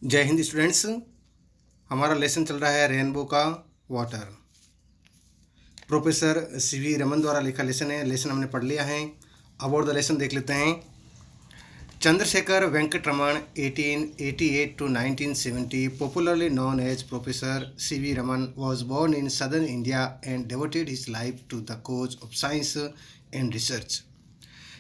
जय हिंद स्टूडेंट्स। हमारा लेसन चल रहा है रेनबो का वाटर। प्रोफेसर सीवी रमन द्वारा लिखा लेसन है। लेसन हमने पढ़ लिया है। अबाउट द लेसन देख लेते हैं। Chandrashekhar Venkat Raman 1888 to 1970, popularly known as Professor C.V. Raman, was born in southern India and devoted his life to the cause of science and research.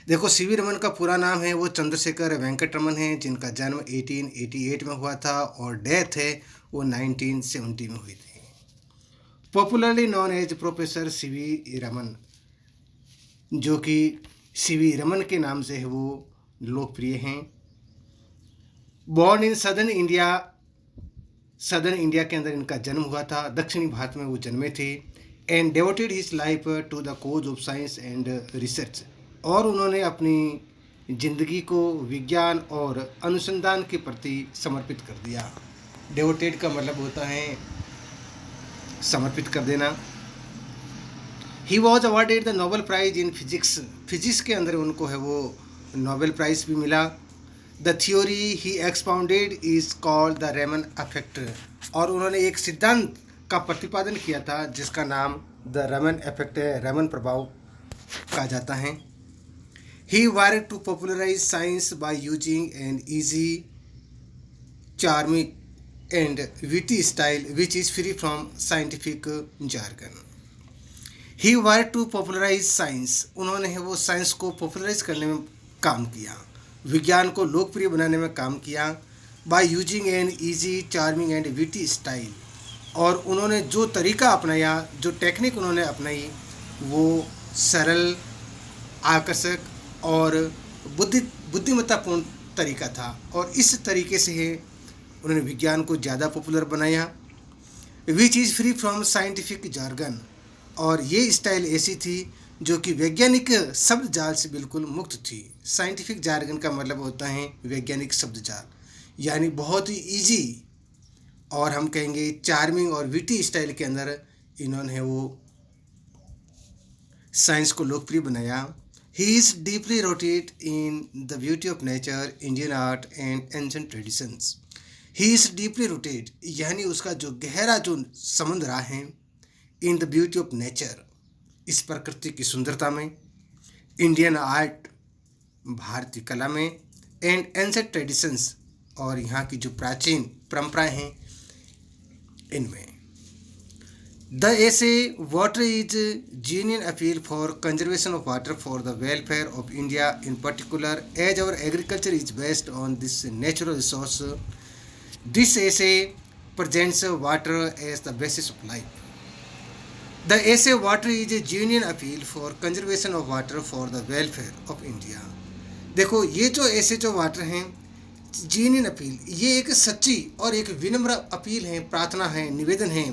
देखो, सीवी रमन का पूरा नाम है वो चंद्रशेखर वेंकट रमन है, जिनका जन्म 1888 में हुआ था और डेथ है वो 1970 में हुई थी। Popularly known as professor C V Raman, जो कि सीवी रमन के नाम से है वो लोकप्रिय हैं। बॉर्न इन सदर्न इंडिया के अंदर इनका जन्म हुआ था, दक्षिणी भारत में वो जन्मे थे। And devoted his life to the cause of science and research, और उन्होंने अपनी जिंदगी को विज्ञान और अनुसंधान के प्रति समर्पित कर दिया। डेवोटेड का मतलब होता है समर्पित कर देना। He was awarded the Nobel prize in physics, physics के अंदर उनको है वो नोबेल प्राइज़ भी मिला। The theory he expounded is called the Raman effect, और उन्होंने एक सिद्धांत का प्रतिपादन किया था जिसका नाम द रैमन इफेक्ट है, रैमन प्रभाव कहा जाता है। He worked to popularise science by using an easy, charming and witty style which is free from scientific jargon. He work to popularise science, उन्होंने है वो साइंस को पॉपुलराइज करने में काम किया, विज्ञान को लोकप्रिय बनाने में काम किया। Bye using an easy, charming and witty style, और उन्होंने जो तरीका अपनाया, जो टेक्निक उन्होंने अपनाई, वो सरल, आकर्षक और बुद्धिमत्तापूर्ण तरीका था, और इस तरीके से है उन्होंने विज्ञान को ज़्यादा पॉपुलर बनाया। विच is free from scientific jargon, और ये स्टाइल ऐसी थी जो कि वैज्ञानिक शब्द जाल से बिल्कुल मुक्त थी। साइंटिफिक जार्गन का मतलब होता है वैज्ञानिक शब्द जाल, यानी बहुत ही इजी, और हम कहेंगे चार्मिंग और विटी स्टाइल के अंदर इन्होंने वो साइंस को लोकप्रिय बनाया। He is deeply rooted in the beauty of nature, Indian art and ancient traditions. He is deeply rooted, यानी उसका जो गहरा जो संबंध रहा है in the beauty of nature, इस प्रकृति की सुंदरता में, इंडियन आर्ट, भारतीय कला में, एंड एंशिएंट ट्रेडिशंस, और यहाँ की जो प्राचीन परंपराएं हैं इनमें। The essay water is genuine appeal for conservation of water for the welfare of India in particular, as our agriculture is based on this natural resource. This essay presents water as the basis of life. The essay water is a genuine appeal for conservation of water for the welfare of India. देखो, ये जो ऐसे जो water हैं, genuine appeal, ये एक सच्ची और एक विनम्र अपील है, प्रार्थना है, निवेदन है।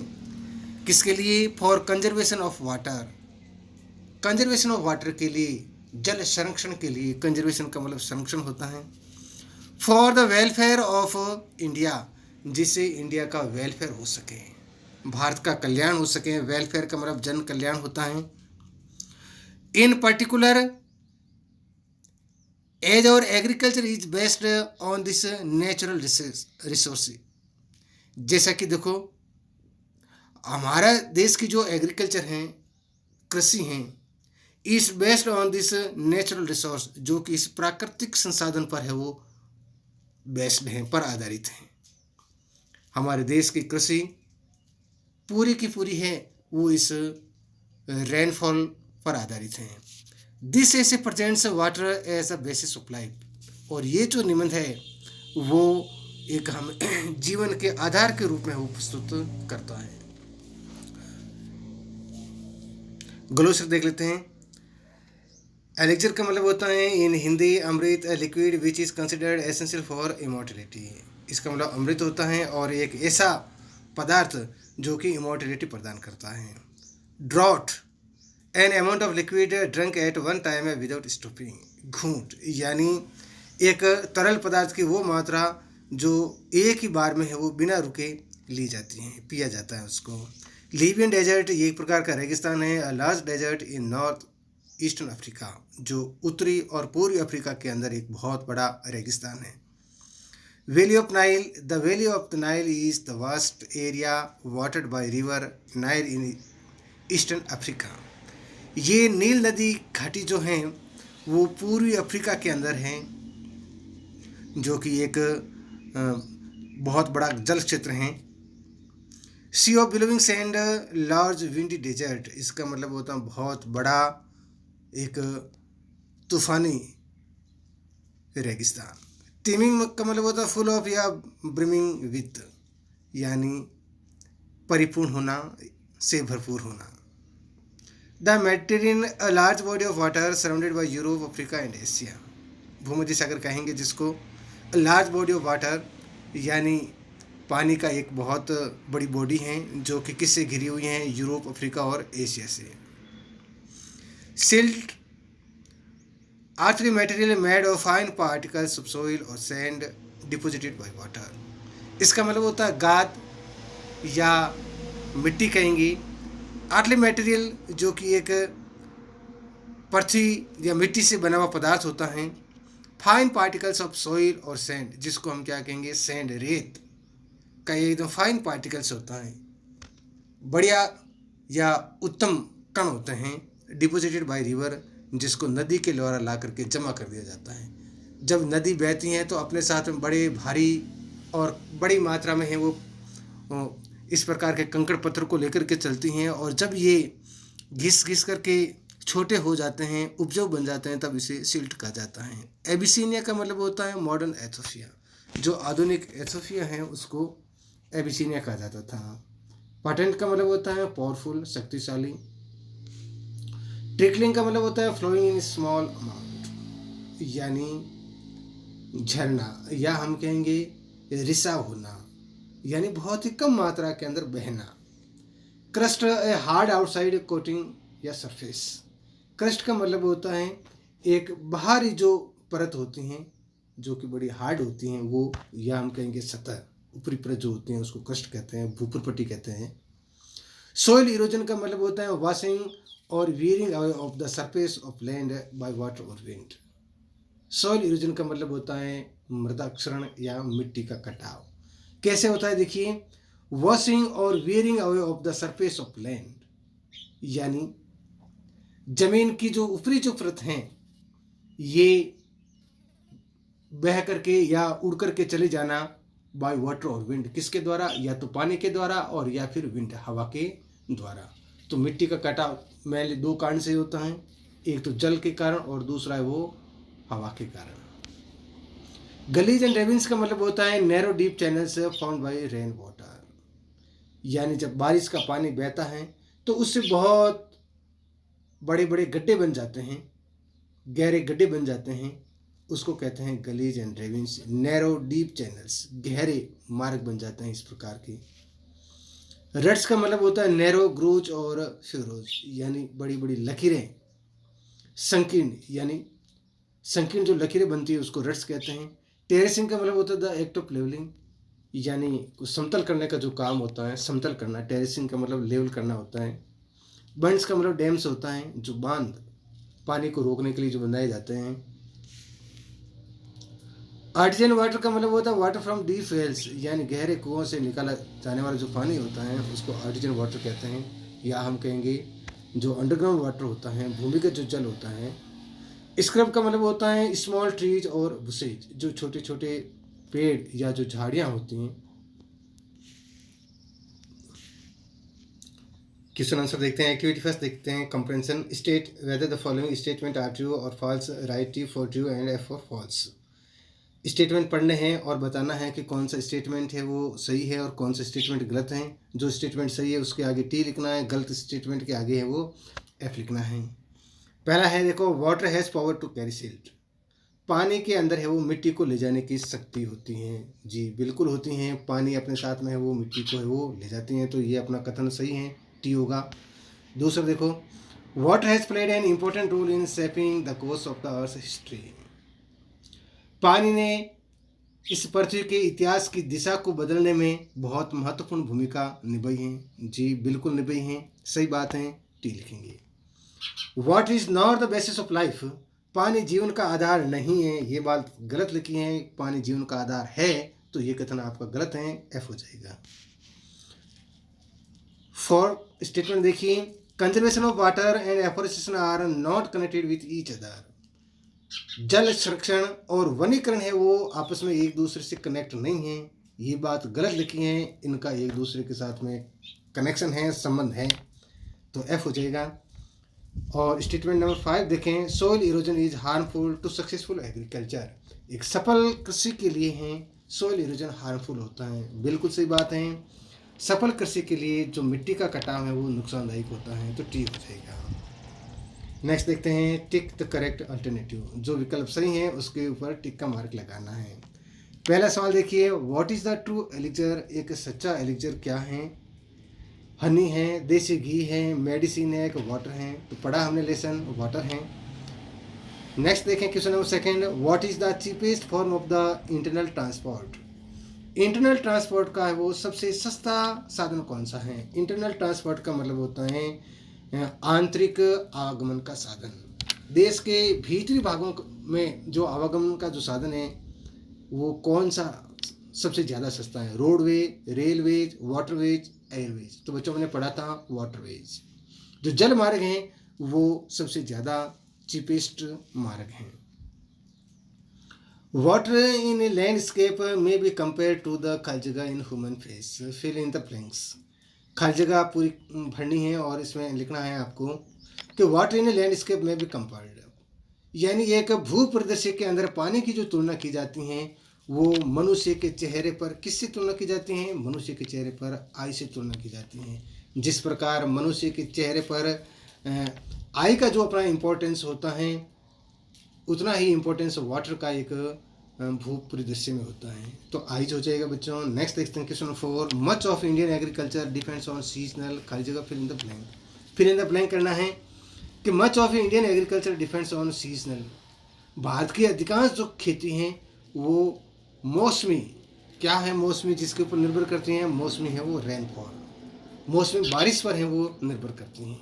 किसके लिए? For conservation of water, conservation of water के लिए, जल संरक्षण के लिए। कंजर्वेशन का मतलब संरक्षण होता है। For the welfare of India, जिससे इंडिया का वेलफेयर हो सके, भारत का कल्याण हो सके। वेलफेयर का मतलब जन कल्याण होता है। इन पर्टिकुलर, एज और agriculture is based on this natural resource. जैसा कि देखो, हमारा देश की जो एग्रीकल्चर हैं, कृषि हैं, is based on this natural resource, जो कि इस प्राकृतिक संसाधन पर है वो बेस्ड हैं, पर आधारित हैं। हमारे देश की कृषि पूरी की पूरी है वो इस रेनफॉल पर आधारित है। This essay presents water as a basis of life, और ये जो निबंध है वो एक हम जीवन के आधार के रूप में वो प्रस्तुत करता है। ग्लोसर देख लेते हैं। एलेक्जर का मतलब होता है in Hindi amrit, liquid which is considered essential for immortality. इसका मतलब अमृत होता है और एक ऐसा पदार्थ जो कि इमॉर्टलिटी प्रदान करता है। Draught, an amount of liquid drunk at one time without stopping. घूंट, यानी एक तरल पदार्थ की वो मात्रा जो एक ही बार में है वो बिना रुके ली जाती है, पिया जाता है उसको। लीबियन डेजर्ट, ये एक प्रकार का रेगिस्तान है। A large desert in north eastern Africa, जो उत्तरी और पूर्वी अफ्रीका के अंदर एक बहुत बड़ा रेगिस्तान है। Valley of Nile. The Valley of the Nile is the vast area watered by river Nile in eastern Africa. ये नील नदी घाटी जो हैं वो पूर्वी अफ्रीका के अंदर हैं, जो कि एक बहुत बड़ा जल क्षेत्र है। Sea of billowing sand, large windy desert, इसका मतलब होता है बहुत बड़ा एक तूफानी रेगिस्तान। टीमिंग का मतलब होता है फुल ऑफ या ब्रिमिंग विथ, यानी परिपूर्ण होना, से भरपूर होना। The Mediterranean, a large body of water surrounded by Europe, Africa and Asia. भूमध्य सागर कहेंगे जिसको। लार्ज बॉडी ऑफ वाटर यानी पानी का एक बहुत बड़ी बॉडी है जो कि किससे घिरी हुई है, यूरोप, अफ्रीका और एशिया से। Silt, earthy material made of fine particles of soil or sand deposited by water। इसका मतलब होता है गाद या मिट्टी कहेंगे। आर्टली मटेरियल जो कि एक पृथ्वी या मिट्टी से बना हुआ पदार्थ होता है। फाइन पार्टिकल्स ऑफ सॉइल और सैंड, जिसको हम क्या कहेंगे, सैंड, रेत का ये एकदम फाइन पार्टिकल्स होता है, बढ़िया या उत्तम कण होते हैं। डिपोजिटेड बाय रिवर, जिसको नदी के द्वारा ला करके जमा कर दिया जाता है। जब नदी बहती हैं तो अपने साथ में बड़े भारी और बड़ी मात्रा में है वो इस प्रकार के कंकड़ पत्थर को लेकर के चलती हैं, और जब ये घिस घिस करके छोटे हो जाते हैं, उपजाऊ बन जाते हैं, तब इसे सिल्ट कहा जाता है। एबिसीनिया का मतलब होता है मॉडर्न एथोपिया। जो आधुनिक एथोपिया है उसको एबिसीनिया कहा जाता था। पाटेंट का मतलब होता है पावरफुल, शक्तिशाली। ट्रिकलिंग का मतलब होता है फ्लोइंग इन स्मॉल अमाउंट, यानी झरना, या हम कहेंगे रिसाव होना, यानी बहुत ही कम मात्रा के अंदर बहना। Crust, a hard outside coating या सरफेस। क्रस्ट का मतलब होता है एक बाहरी जो परत होती हैं जो कि बड़ी हार्ड होती हैं वो, या हम कहेंगे सतह, ऊपरी परत जो होती हैं उसको क्रस्ट कहते हैं, भूपर पट्टी कहते हैं। सोइल इरोजन का मतलब होता है वॉशिंग और wearing away of the surface of land by water और विंड। सॉइल इरोजन का मतलब होता है मृदा क्षरण या मिट्टी का कटाव। कैसे होता है देखिए, वॉशिंग और wearing away of the surface of land, यानी जमीन की जो ऊपरी जो परत हैं ये बह करके या उड़ करके चले जाना बाय वाटर और विंड, किसके द्वारा, या तो पानी के द्वारा और या फिर विंड, हवा के द्वारा। तो मिट्टी का कटाव मैंने दो कारण से होता है, एक तो जल के कारण और दूसरा है वो हवा के कारण। गलीज एंड रेविन्स का मतलब होता है narrow deep channels found by rain water, यानी जब बारिश का पानी बहता है तो उससे बहुत बड़े बड़े गड्ढे बन जाते हैं, गहरे गड्ढे बन जाते हैं, उसको कहते हैं गलीज एंड रेविन्स। नैरो डीप चैनल्स, गहरे मार्ग बन जाते हैं इस प्रकार के। रट्स का मतलब होता है नैरो ग्रोच और फ्यूरोज, यानी बड़ी बड़ी लकीरें। संकीर्ण, यानी संकीर्ण जो लकीरें बनती है उसको रट्स कहते हैं। टेरेसिंग का मतलब होता है द एक्ट ऑफ लेवलिंग, यानी कुछ समतल करने का जो काम होता है, समतल करना। टेरेसिंग का मतलब लेवल करना होता है। बंड्स का मतलब डैम्स होता है, जो बांध पानी को रोकने के लिए जो बनाए जाते हैं। आर्टिजन वाटर का मतलब होता है वाटर फ्रॉम डीप वेल्स, यानी गहरे कुओं से निकाला जाने वाला जो पानी होता है उसको आर्टिजन वाटर कहते हैं, या हम कहेंगे जो अंडरग्राउंड वाटर होता है, भूमिगत जो जल होता है। स्क्रब का मतलब होता है स्मॉल ट्रीज और बुशेज, जो छोटे छोटे पेड़ या जो झाड़ियाँ होती हैं। क्वेश्चन आंसर देखते हैं। एक्टिविटी फर्स्ट देखते हैं, comprehension. State whether the following statement are true और false, right T for true and F for false. Statement पढ़ने हैं और बताना है कि कौन सा स्टेटमेंट है वो सही है और कौन सा स्टेटमेंट गलत है। जो स्टेटमेंट सही है उसके आगे टी लिखना है, गलत स्टेटमेंट के आगे है वो एफ लिखना है। पहला है देखो, water has power to carry silt. पानी के अंदर है वो मिट्टी को ले जाने की शक्ति होती है। जी बिल्कुल होती हैं, पानी अपने साथ में है वो मिट्टी को है वो ले जाती हैं, तो ये अपना कथन सही है, टी होगा। दूसरा देखो, water has played an important role in shaping the course of the earth history. पानी ने इस पृथ्वी के इतिहास की दिशा को बदलने में बहुत महत्वपूर्ण भूमिका निभाई है। जी बिल्कुल निभाई है, सही बात है, टी लिखेंगे। What is not the basis of life. पानी जीवन का आधार नहीं है, ये बात गलत लिखी है। पानी जीवन का आधार है, तो ये कथन आपका गलत है, एफ हो जाएगा। फॉर स्टेटमेंट देखिए, conservation of water and afforestation are not connected with each other. जल संरक्षण और वनीकरण है वो आपस में एक दूसरे से कनेक्ट नहीं है, ये बात गलत लिखी है, इनका एक दूसरे के साथ में कनेक्शन है, संबंध है, तो एफ हो जाएगा। और स्टेटमेंट नंबर 5 देखें, soil erosion is harmful to successful agriculture. एक सफल कृषि के लिए है सोइल इरोजन हार्मफुल होता है, बिल्कुल सही बात है। सफल कृषि के लिए जो मिट्टी का कटाव है वो नुकसानदायक होता है, तो टी हो जाएगा। नेक्स्ट देखते हैं, टिक द करेक्ट अल्टरनेटिव। जो विकल्प सही है उसके ऊपर टिक का मार्क लगाना है। पहला सवाल देखिए, what is the true elixir. एक सच्चा एलिक्सर क्या है? हनी है, देसी घी है, मेडिसिन है, एक वाटर है। तो पढ़ा हमने लेसन, वाटर है। नेक्स्ट देखें question number 2, what is the cheapest form of the internal transport. Internal transport का वो सबसे सस्ता साधन कौन सा है? इंटरनल ट्रांसपोर्ट का मतलब होता है आंतरिक आवागमन का साधन। देश के भीतरी भागों में जो आवागमन का जो साधन है वो कौन सा सबसे ज़्यादा सस्ता है? Roadway, railways, waterways, Airways. तो बच्चों मैंने पढ़ा था वाटरवेज। जो जल मार्ग हैं वो सबसे ज़्यादा चीपेस्ट मार्ग हैं। वाटर इन ए लैंडस्केप में बी कंपेयर टू द खाली जगह in human face. Fill in the blanks. खाली जगह पूरी भरनी है और इसमें लिखना है आपको कि वाटर इन ए लैंडस्केप में बी कंपेयर्ड, यानी एक भू परिदृश्य के अंदर पानी की जो तुलना की जाती हैं वो मनुष्य के चेहरे पर किससे तुलना की जाती हैं? मनुष्य के चेहरे पर आई से तुलना की जाती हैं। जिस प्रकार मनुष्य के चेहरे पर आई का जो अपना इम्पोर्टेंस होता है उतना ही इम्पोर्टेंस वाटर का एक भू परिदृश्य में होता है, तो आइज हो जाएगा बच्चों। नेक्स्ट देखते हैं question 4, much of Indian agriculture depends on seasonal. खाली जगह fill in the blank. Fill in the blank करना है कि much of Indian agriculture depends on seasonal. भारत की अधिकांश जो खेती हैं वो मौसमी, क्या है मौसमी जिसके ऊपर निर्भर करती हैं? मौसमी है वो रेनफॉल, मौसमी बारिश पर है वो निर्भर करती हैं।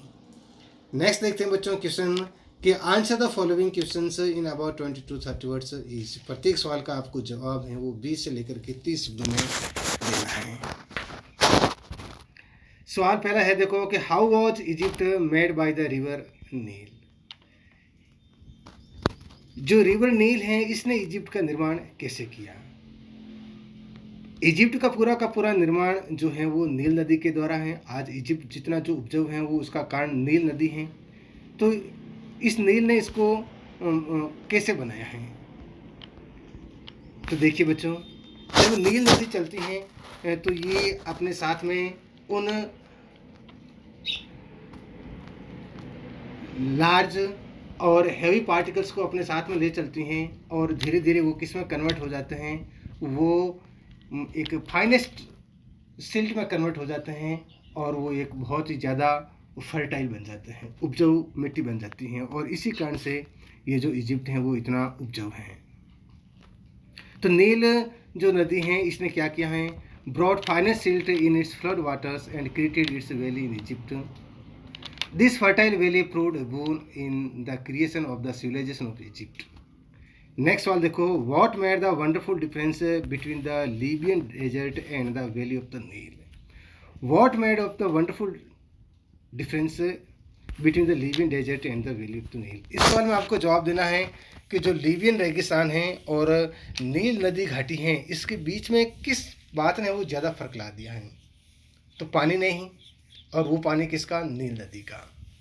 नेक्स्ट देखते हैं बच्चों क्वेश्चन कि answer the following questions in about 20 to 30 words is. प्रत्येक सवाल का आपको जवाब है वो 20 से लेकर के 30 शब्दों में देना है। सवाल पहला है देखो कि how was Egypt made by the river Nile. जो रिवर नील है इसने इजिप्ट का निर्माण कैसे किया? इजिप्ट का पूरा निर्माण जो है वो नील नदी के द्वारा है। आज इजिप्ट जितना जो उपजाऊ है वो उसका कारण नील नदी है। तो इस नील ने इसको कैसे बनाया है? तो देखिए बच्चों, जब नील नदी चलती है तो ये अपने साथ में उन लार्ज और हैवी पार्टिकल्स को अपने साथ में ले चलती हैं और धीरे धीरे वो किस में कन्वर्ट हो जाते हैं? वो एक फाइनेस्ट सिल्ट में कन्वर्ट हो जाते हैं और वो एक बहुत ही ज़्यादा फर्टाइल बन जाते हैं, उपजाऊ मिट्टी बन जाती हैं, और इसी कारण से ये जो इजिप्ट है वो इतना उपजाऊ है। तो नील जो नदी है इसने क्या किया है? Brought finest silt in its flood waters and created its valley in Egypt. This fertile valley proved a boon in the creation of the civilization of Egypt. Next सवाल देखो, what made the wonderful difference between the Libyan desert and the valley of the Nile. What made of the wonderful difference between the Libyan desert and the valley of the Nile. इस सवाल में आपको जवाब देना है कि जो Libyan रेगिस्तान है और नील नदी घाटी है इसके बीच में किस बात ने वो ज़्यादा फर्क ला दिया है? तो पानी नहीं, और वो पानी किसका? नील नदी का।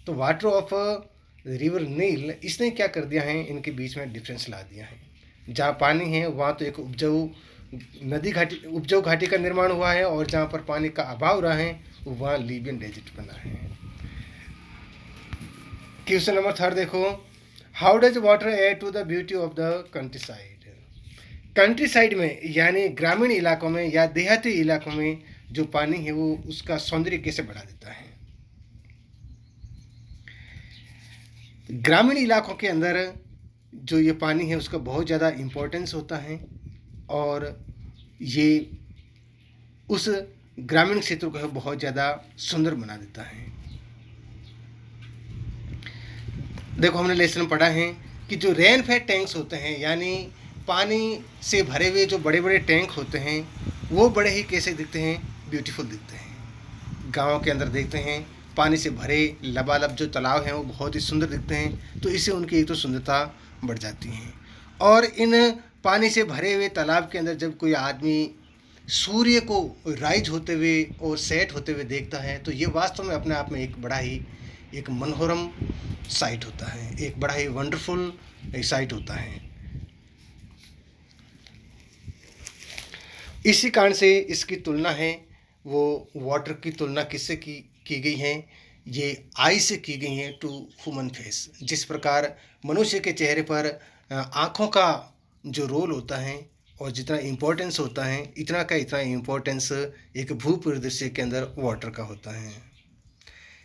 तो वाटर ऑफ रिवर नील इसने क्या कर दिया है? इनके बीच में डिफरेंस ला दिया है। जहाँ पानी है वहाँ तो एक उपजाऊ उपजाऊ घाटी का निर्माण हुआ है, और जहाँ पर पानी का अभाव रहा है वहाँ लीबियन डेजर्ट बना है। क्वेश्चन नंबर 3 देखो, how does water add to the beauty of the countryside. Countryside में यानी ग्रामीण इलाकों में या देहाती इलाकों में जो पानी है वो उसका सौंदर्य कैसे बढ़ा देता है? ग्रामीण इलाकों के अंदर जो ये पानी है उसका बहुत ज़्यादा इम्पोर्टेंस होता है और ये उस ग्रामीण क्षेत्र को बहुत ज़्यादा सुंदर बना देता है। देखो हमने लेसन पढ़ा है कि जो रेन फेड टैंक्स होते हैं यानी पानी से भरे हुए जो बड़े बड़े टैंक होते हैं वो बड़े ही कैसे दिखते हैं, ब्यूटीफुल दिखते हैं। गाँव के अंदर देखते हैं पानी से भरे लबालब जो तालाब हैं वो बहुत ही सुंदर दिखते हैं, तो इससे उनकी एक तो सुंदरता बढ़ जाती है। और इन पानी से भरे हुए तालाब के अंदर जब कोई आदमी सूर्य को राइज होते हुए और सेट होते हुए देखता है तो ये वास्तव में अपने आप में एक बड़ा ही एक मनोरम साइट होता है, एक बड़ा ही वंडरफुल साइट होता है। इसी कारण से इसकी तुलना है वो वाटर की तुलना किससे की गई है, ये आई से की गई है टू ह्यूमन फेस। जिस प्रकार मनुष्य के चेहरे पर आँखों का जो रोल होता है और जितना इम्पोर्टेंस होता है इतना का इतना इम्पोर्टेंस एक भूपरिदृश्य के अंदर वाटर का होता है।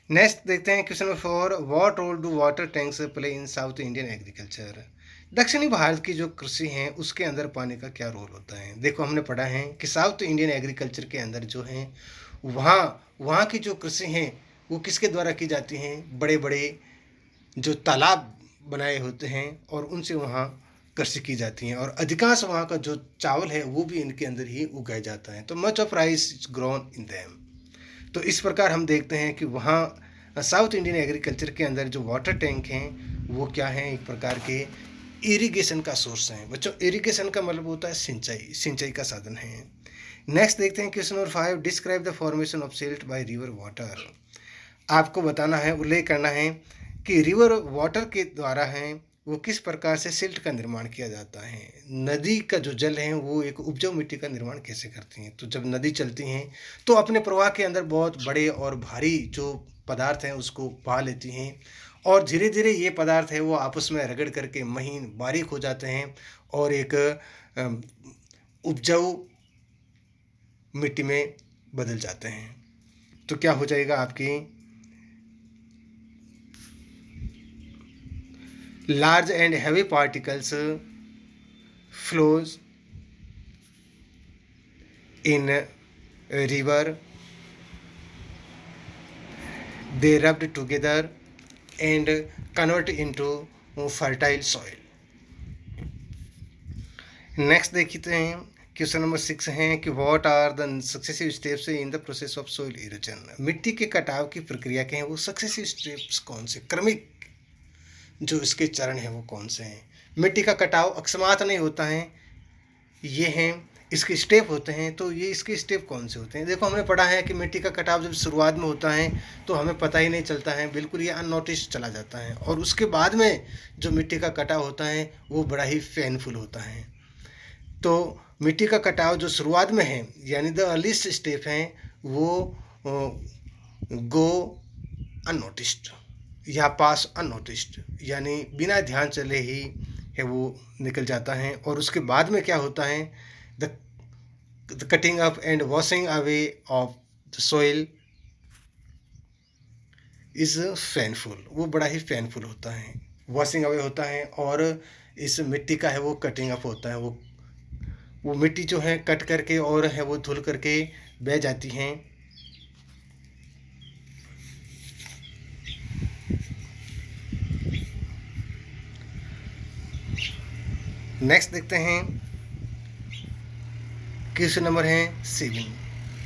नेक्स्ट देखते हैं question number 4, what role do water tanks play in south Indian agriculture. दक्षिणी भारत की जो कृषि है उसके अंदर पानी का क्या रोल होता है। देखो हमने पढ़ा है कि साउथ इंडियन एग्रीकल्चर के अंदर जो है वहाँ की जो कृषि हैं वो किसके द्वारा की जाती हैं, बड़े बड़े जो तालाब बनाए होते हैं और उनसे वहाँ कृषि की जाती हैं और अधिकांश वहाँ का जो चावल है वो भी इनके अंदर ही उगाया जाता है। तो much of rice is grown in them. तो इस प्रकार हम देखते हैं कि वहाँ साउथ इंडियन एग्रीकल्चर के अंदर जो वाटर टैंक हैं वो क्या हैं, एक प्रकार के इरिगेशन का सोर्स हैं। बच्चों इरिगेशन का मतलब होता है सिंचाई का साधन है। नेक्स्ट देखते हैं question number 5, describe the formation of silt by river water. आपको बताना है, उल्लेख करना है कि रिवर वाटर के द्वारा हैं वो किस प्रकार से सिल्ट का निर्माण किया जाता है। नदी का जो जल है वो एक उपजाऊ मिट्टी का निर्माण कैसे करती हैं। तो जब नदी चलती हैं तो अपने प्रवाह के अंदर बहुत बड़े और भारी जो पदार्थ हैं उसको पा लेती हैं और धीरे धीरे ये पदार्थ है वो आपस में रगड़ करके महीन बारीक हो जाते हैं और एक उपजाऊ मिट्टी में बदल जाते हैं। तो क्या हो जाएगा, आपकी large and heavy particles flows in a river, they rubbed together and convert into fertile soil। Next देखते हैं क्वेश्चन नंबर 6 है कि what are the successive steps in the process of soil erosion. मिट्टी के कटाव की प्रक्रिया के हैं वो सक्सेसिव स्टेप्स कौन से, क्रमिक जो इसके चरण हैं वो कौन से हैं। मिट्टी का कटाव अकस्मात नहीं होता है, ये हैं इसके स्टेप होते हैं। तो ये इसके स्टेप कौन से होते हैं। देखो हमने पढ़ा है कि मिट्टी का कटाव जब शुरुआत में होता है तो हमें पता ही नहीं चलता है, बिल्कुल ये अननोटिस चला जाता है और उसके बाद में जो मिट्टी का कटाव होता है वो बड़ा ही पेनफुल होता है। तो मिट्टी का कटाव जो शुरुआत में है यानी द अर्लीस्ट स्टेप हैं वो गो अननोटिस्ड या पास अननोटिस्ड, यानी बिना ध्यान चले ही है वो निकल जाता है। और उसके बाद में क्या होता है, the cutting up and washing away of the soil is painful, वो बड़ा ही पेनफुल होता है। वॉशिंग अवे होता है और इस मिट्टी का है वो कटिंग अप होता है, वो मिट्टी जो है कट करके और है वो धुल करके बह जाती हैं। नेक्स्ट देखते हैं क्वेश्चन नंबर है 7,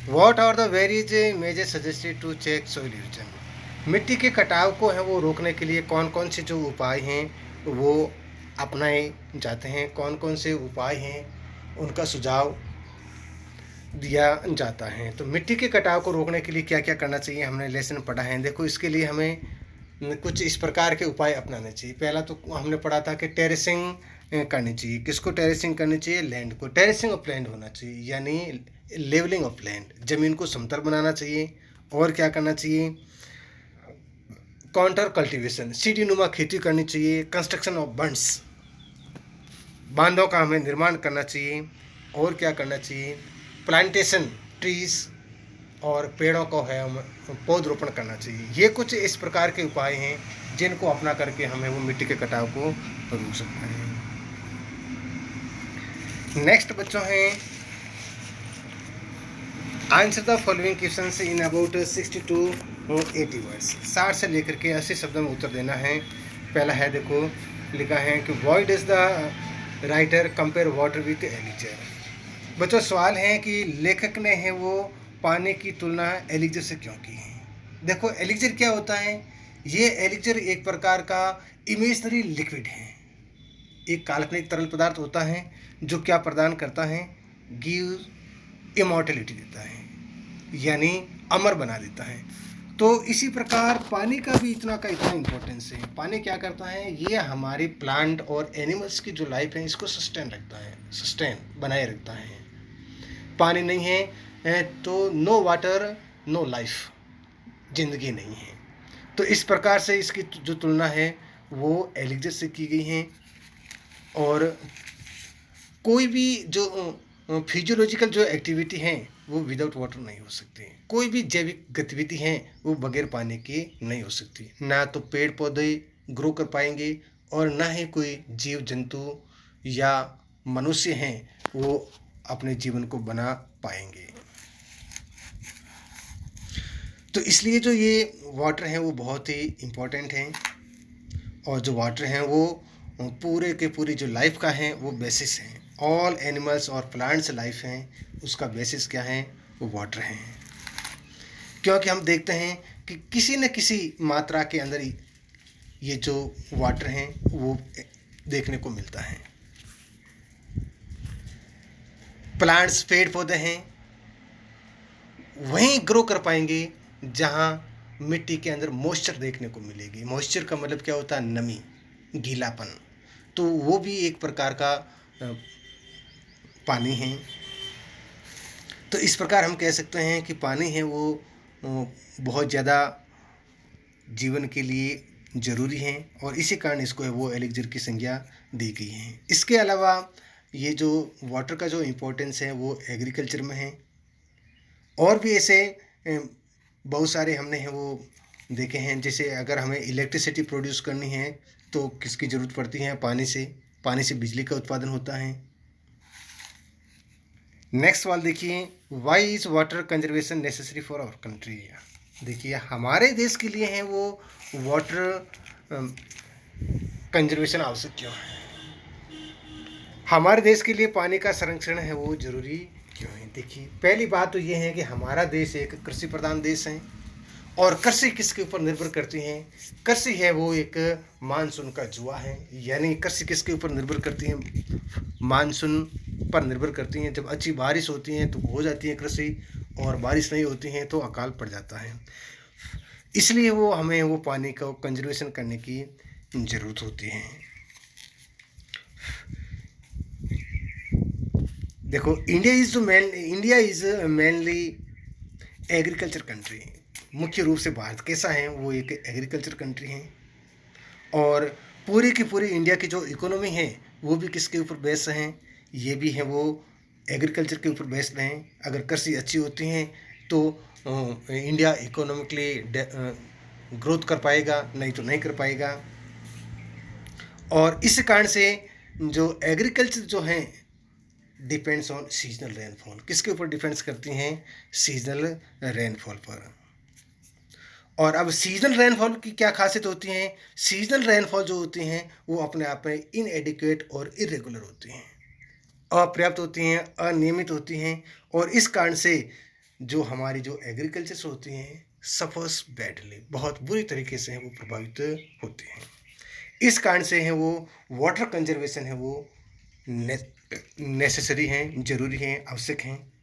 what are the various measures suggested to check soil erosion. मिट्टी के कटाव को है वो रोकने के लिए कौन कौन से जो उपाय हैं वो अपनाए जाते हैं, कौन कौन से उपाय हैं उनका सुझाव दिया जाता है। तो मिट्टी के कटाव को रोकने के लिए क्या क्या करना चाहिए हमने लेसन पढ़ा है। देखो इसके लिए हमें कुछ इस प्रकार के उपाय अपनाने चाहिए। पहला तो हमने पढ़ा था कि टेरेसिंग करनी चाहिए। किसको टेरेसिंग करनी चाहिए, लैंड को। टेरेसिंग ऑफ लैंड होना चाहिए यानी लेवलिंग ऑफ लैंड, ज़मीन को समतल बनाना चाहिए। और क्या करना चाहिए, काउंटर कल्टीवेशन, सीढ़ी नुमा खेती करनी चाहिए। कंस्ट्रक्शन ऑफ बंड्स, बांधों का हमें निर्माण करना चाहिए। और क्या करना चाहिए, प्लांटेशन ट्रीज और पेड़ों को है पौधरोपण करना चाहिए। ये कुछ इस प्रकार के उपाय हैं जिनको अपना करके हमें वो मिट्टी के कटाव को रोक सकते हैं। नेक्स्ट बच्चों हैं answer the following questions in about 60 to 80 words. 60 से लेकर के 80 शब्दों में उत्तर देना है। पहला है देखो लिखा है कि what is the writer compare water with elixir. बच्चों सवाल है कि लेखक ने है वो पानी की तुलना एलिक्जर से क्यों की है। देखो एलिक्जर क्या होता है, ये एलिक्जर एक प्रकार का इमेजनरी लिक्विड है, एक काल्पनिक तरल पदार्थ होता है जो क्या प्रदान करता है, गिव इमॉर्टलिटी देता है, यानी अमर बना देता है। तो इसी प्रकार पानी का भी इतना इम्पोर्टेंस है। पानी क्या करता है, ये हमारे प्लांट और एनिमल्स की जो लाइफ है इसको सस्टेन बनाए रखता है। पानी नहीं है तो नो वाटर नो लाइफ, जिंदगी नहीं है। तो इस प्रकार से इसकी जो तुलना है वो एलिक्जर से की गई है। और कोई भी जो फिजियोलॉजिकल जो एक्टिविटी है वो विदाउट वाटर नहीं हो सकती। कोई भी जैविक गतिविधि है वो बगैर पानी के नहीं हो सकती। ना तो पेड़ पौधे ग्रो कर पाएंगे और ना ही कोई जीव जंतु या मनुष्य हैं वो अपने जीवन को बना पाएंगे। तो इसलिए जो ये वाटर है वो बहुत ही इम्पोर्टेंट है। और जो वाटर हैं वो पूरे के पूरी जो लाइफ का है वो बेसिस है। ऑल एनिमल्स और प्लांट्स लाइफ हैं उसका बेसिस क्या है, वो वाटर है। क्योंकि हम देखते हैं कि किसी न किसी मात्रा के अंदर ही ये जो वाटर हैं वो देखने को मिलता है। प्लांट्स पेड़ पौधे हैं वहीं ग्रो कर पाएंगे जहाँ मिट्टी के अंदर मॉइस्चर देखने को मिलेगी। मॉइस्चर का मतलब क्या होता है, नमी, गीलापन। तो वो भी एक प्रकार का पानी है। तो इस प्रकार हम कह सकते हैं कि पानी है वो बहुत ज़्यादा जीवन के लिए ज़रूरी है और इसी कारण इसको है वो एलिक्जर की संज्ञा दी गई है। इसके अलावा ये जो वाटर का जो इम्पोर्टेंस है वो एग्रीकल्चर में है। और भी ऐसे बहुत सारे हमने हैं वो देखे हैं। जैसे अगर हमें इलेक्ट्रिसिटी प्रोड्यूस करनी है तो किसकी ज़रूरत पड़ती है, पानी से बिजली का उत्पादन होता है। नेक्स्ट सवाल देखिए, why is water conservation necessary for our country. देखिए हमारे देश के लिए है वो वाटर कंजर्वेशन आवश्यक क्यों है, हमारे देश के लिए पानी का संरक्षण है वो ज़रूरी क्यों है। देखिए पहली बात तो ये है कि हमारा देश एक कृषि प्रधान देश है। और कृषि किसके ऊपर निर्भर करती है, कृषि है वो एक मानसून का जुआ है। यानी कृषि किसके ऊपर निर्भर करती है, मानसून पर निर्भर करती हैं। जब अच्छी बारिश होती है तो हो जाती है कृषि, और बारिश नहीं होती है तो अकाल पड़ जाता है। इसलिए वो हमें वो पानी का कंजर्वेशन करने की ज़रूरत होती है। देखो India is mainly agriculture country. मुख्य रूप से भारत कैसा है, वो एक एग्रीकल्चर कंट्री है। और पूरी की पूरी इंडिया की जो इकोनॉमी है वो भी किसके ऊपर बेस्ड है, ये भी है वो एग्रीकल्चर के ऊपर बेस्ड हैं। अगर कृषि अच्छी होती हैं तो इंडिया इकोनॉमिकली ग्रोथ कर पाएगा, नहीं तो नहीं कर पाएगा। और इस कारण से जो एग्रीकल्चर जो है डिपेंड्स ऑन सीजनल रेनफॉल। किसके ऊपर डिपेंड्स करती हैं, सीजनल रेनफॉल पर। और अब सीजनल रेनफॉल की क्या खासियत होती है, सीजनल रेनफॉल जो होती हैं वो अपने आप में इनएडिक्वेट और इरेगुलर होती हैं, अपर्याप्त होती हैं, अनियमित होती हैं। और इस कारण से जो हमारी जो एग्रीकल्चर होती हैं सफर्स बैडली, बहुत बुरी तरीके से वो प्रभावित होती हैं। इस कारण से है वो वाटर कंजर्वेशन है वो नेसेसरी हैं, जरूरी हैं, आवश्यक हैं।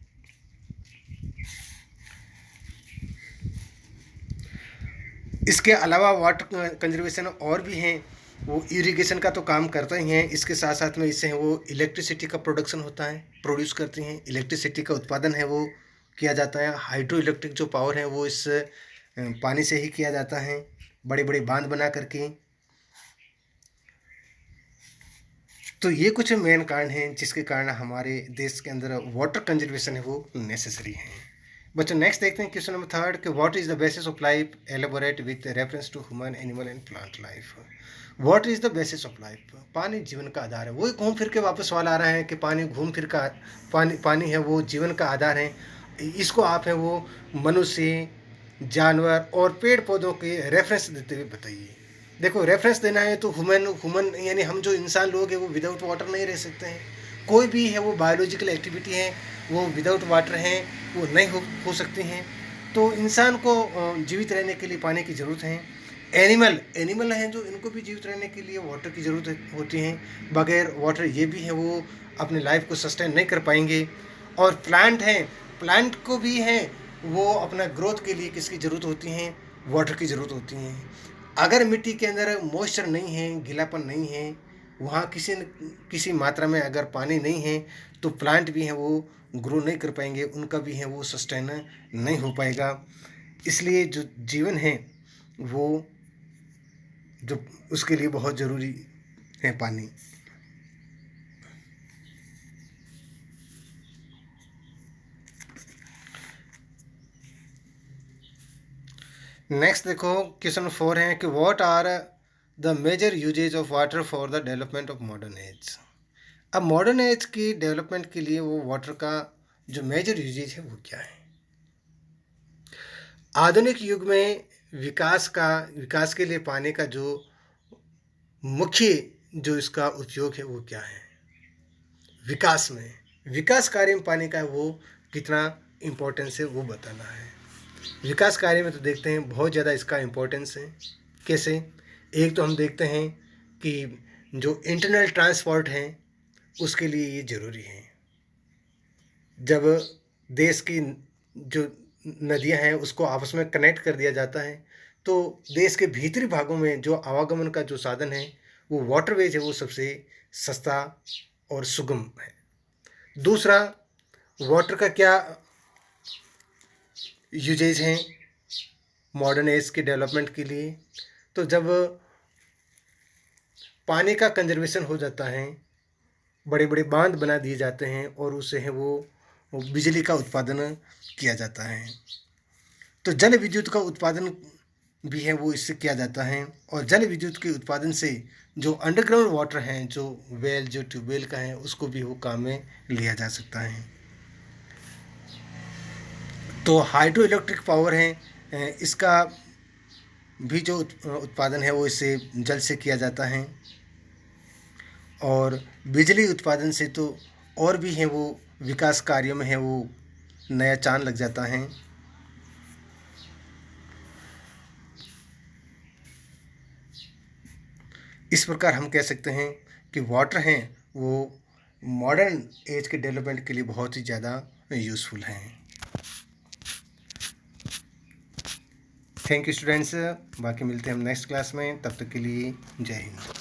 इसके अलावा वाटर कंजर्वेशन और भी हैं, वो इरिगेशन का तो काम करते ही हैं। इसके साथ साथ में इससे वो इलेक्ट्रिसिटी का प्रोडक्शन होता है, प्रोड्यूस करती हैं। इलेक्ट्रिसिटी का उत्पादन है वो किया जाता है। हाइड्रो इलेक्ट्रिक जो पावर है वो इस पानी से ही किया जाता है, बड़े बड़े बांध बना करके। तो ये कुछ मेन कारण हैं जिसके कारण हमारे देश के अंदर वाटर कंजर्वेशन है वो नेसेसरी है। बच्चों नेक्स्ट देखते हैं क्वेश्चन नंबर 3 कि what is the basis of life, elaborate with reference to human, animal and plant life. What is the basis of life, पानी जीवन का आधार है। वही घूम फिर के वापस सवाल आ रहा है कि पानी है वो जीवन का आधार है। इसको आप है वो मनुष्य, जानवर और पेड़ पौधों के रेफरेंस देते हुए बताइए। देखो रेफरेंस देना है तो ह्यूमन ह्यूमन यानी हम जो इंसान लोग हैं वो विदाउट वाटर नहीं रह सकते हैं। कोई भी है वो बायोलॉजिकल एक्टिविटी है वो विदाउट वाटर हैं वो नहीं हो सकती हैं। तो इंसान को जीवित रहने के लिए पानी की ज़रूरत है। एनिमल एनिमल हैं जो इनको भी जीवित रहने के लिए वाटर की ज़रूरत होती है। बगैर वाटर ये भी है वो अपनी लाइफ को सस्टेन नहीं कर पाएंगे। और प्लांट हैं, प्लांट को भी है वो अपना ग्रोथ के लिए किसकी ज़रूरत होती है, वाटर की ज़रूरत होती है। अगर मिट्टी के अंदर मॉइस्चर नहीं है, गीलापन नहीं है, वहाँ किसी मात्रा में अगर पानी नहीं है तो प्लांट भी हैं वो ग्रो नहीं कर पाएंगे, उनका भी है वो सस्टेन नहीं हो पाएगा। इसलिए जो जीवन है वो जो उसके लिए बहुत ज़रूरी है पानी। नेक्स्ट देखो क्वेश्चन 4 है कि what are the major uses of water for the development of modern age. अब मॉडर्न एज की डेवलपमेंट के लिए वो वाटर का जो मेजर यूजेज है वो क्या है। आधुनिक युग में विकास के लिए पानी का जो मुख्य जो इसका उपयोग है वो क्या है। विकास कार्य में पानी का वो कितना इम्पोर्टेंस है वो बताना है। विकास कार्य में तो देखते हैं बहुत ज़्यादा इसका इम्पोर्टेंस है। कैसे? एक तो हम देखते हैं कि जो इंटरनल ट्रांसपोर्ट है उसके लिए ये ज़रूरी है। जब देश की जो नदियां हैं उसको आपस में कनेक्ट कर दिया जाता है तो देश के भीतरी भागों में जो आवागमन का जो साधन है वो वाटरवेज है वो सबसे सस्ता और सुगम है। दूसरा, वाटर का क्या यूजेज हैं मॉडर्न एज के डेवलपमेंट के लिए। तो जब पानी का कंजर्वेशन हो जाता है, बड़े बड़े बांध बना दिए जाते हैं और उससे है वो बिजली का उत्पादन किया जाता है। तो जल विद्युत का उत्पादन भी है वो इससे किया जाता है। और जल विद्युत के उत्पादन से जो अंडरग्राउंड वाटर हैं जो वेल जो ट्यूबवेल का है उसको भी वो काम में लिया जा सकता है। तो हाइड्रो इलेक्ट्रिक पावर है इसका भी जो उत्पादन है वो इससे जल से किया जाता है। और बिजली उत्पादन से तो और भी है वो विकास कार्यों में है वो नया चांद लग जाता है। इस प्रकार हम कह सकते हैं कि वाटर हैं वो मॉडर्न एज के डेवलपमेंट के लिए बहुत ही ज़्यादा यूज़फुल हैं। थैंक यू स्टूडेंट्स, बाकी मिलते हैं हम नेक्स्ट क्लास में, तब तक के लिए जय हिंद।